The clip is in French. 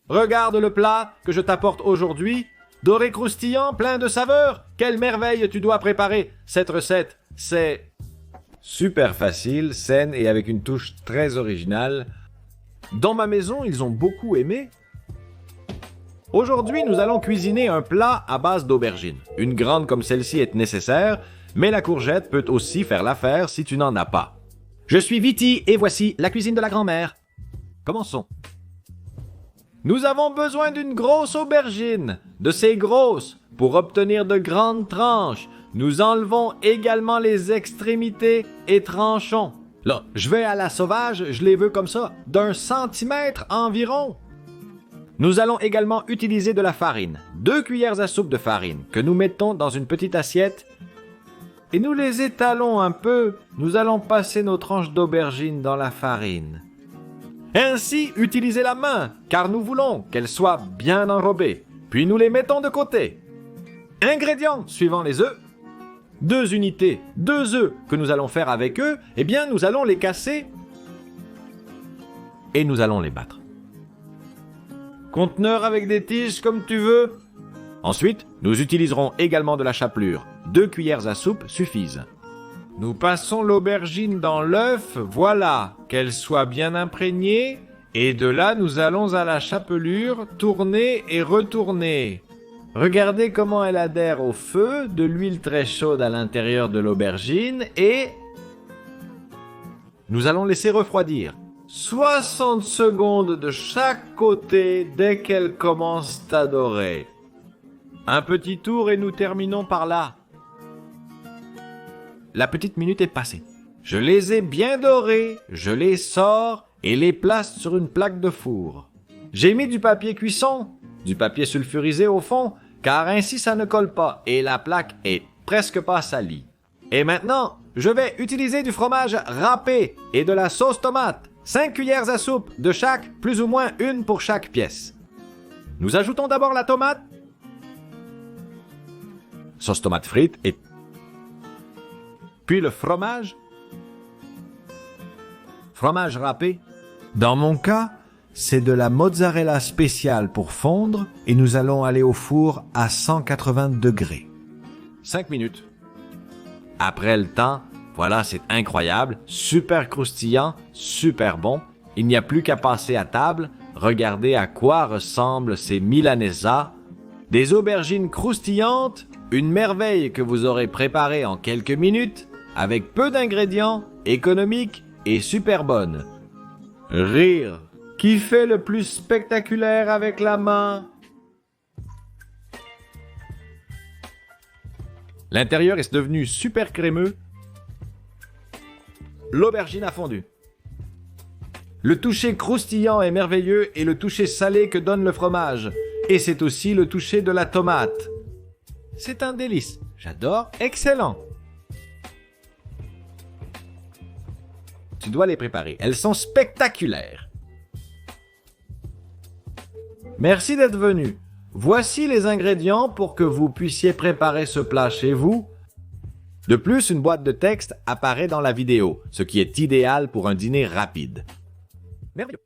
Regarde le plat que je t'apporte aujourd'hui. Doré croustillant, plein de saveurs. Quelle merveille tu dois préparer. Cette recette, c'est super facile, saine et avec une touche très originale. Dans ma maison, ils ont beaucoup aimé. Aujourd'hui, nous allons cuisiner un plat à base d'aubergines. Une grande comme celle-ci est nécessaire, mais la courgette peut aussi faire l'affaire si tu n'en as pas. Je suis Viti et voici la cuisine de la grand-mère. Commençons. Nous avons besoin d'une grosse aubergine, de ces grosses, pour obtenir de grandes tranches. Nous enlevons également les extrémités et tranchons. Là, je vais à la sauvage, je les veux comme ça, d'1 centimètre environ. Nous allons également utiliser de la farine, 2 cuillères à soupe de farine, que nous mettons dans une petite assiette et nous les étalons un peu. Nous allons passer nos tranches d'aubergine dans la farine. Ainsi, utilisez la main, car nous voulons qu'elles soient bien enrobées. Puis nous les mettons de côté. Ingrédients suivant les œufs. 2 unités, 2 œufs que nous allons faire avec eux, eh bien nous allons les casser et nous allons les battre. Conteneur avec des tiges comme tu veux. Ensuite, nous utiliserons également de la chapelure. 2 cuillères à soupe suffisent. Nous passons l'aubergine dans l'œuf, voilà, qu'elle soit bien imprégnée, et de là nous allons à la chapelure, tourner et retourner. Regardez comment elle adhère au feu, de l'huile très chaude à l'intérieur de l'aubergine, et nous allons laisser refroidir. 60 secondes de chaque côté dès qu'elle commence à dorer. Un petit tour et nous terminons par là. La petite minute est passée. Je les ai bien dorés, je les sors et les place sur une plaque de four. J'ai mis du papier cuisson, du papier sulfurisé au fond, car ainsi ça ne colle pas et la plaque est presque pas salie. Et maintenant, je vais utiliser du fromage râpé et de la sauce tomate. 5 cuillères à soupe de chaque, plus ou moins 1 pour chaque pièce. Nous ajoutons d'abord la tomate, sauce tomate frite et puis le fromage râpé. Dans mon cas, c'est de la mozzarella spéciale pour fondre et nous allons aller au four à 180 degrés. 5 minutes. Après le temps, voilà, c'est incroyable, super croustillant, super bon. Il n'y a plus qu'à passer à table. Regardez à quoi ressemblent ces milanesas. Des aubergines croustillantes, une merveille que vous aurez préparée en quelques minutes, avec peu d'ingrédients, économique et super bonne. Rire. Qui fait le plus spectaculaire avec la main? L'intérieur est devenu super crémeux. L'aubergine a fondu. Le toucher croustillant est merveilleux et le toucher salé que donne le fromage. Et c'est aussi le toucher de la tomate. C'est un délice. J'adore. Excellent. Tu dois les préparer. Elles sont spectaculaires. Merci d'être venu. Voici les ingrédients pour que vous puissiez préparer ce plat chez vous. De plus, une boîte de texte apparaît dans la vidéo, ce qui est idéal pour un dîner rapide. Merveilleux.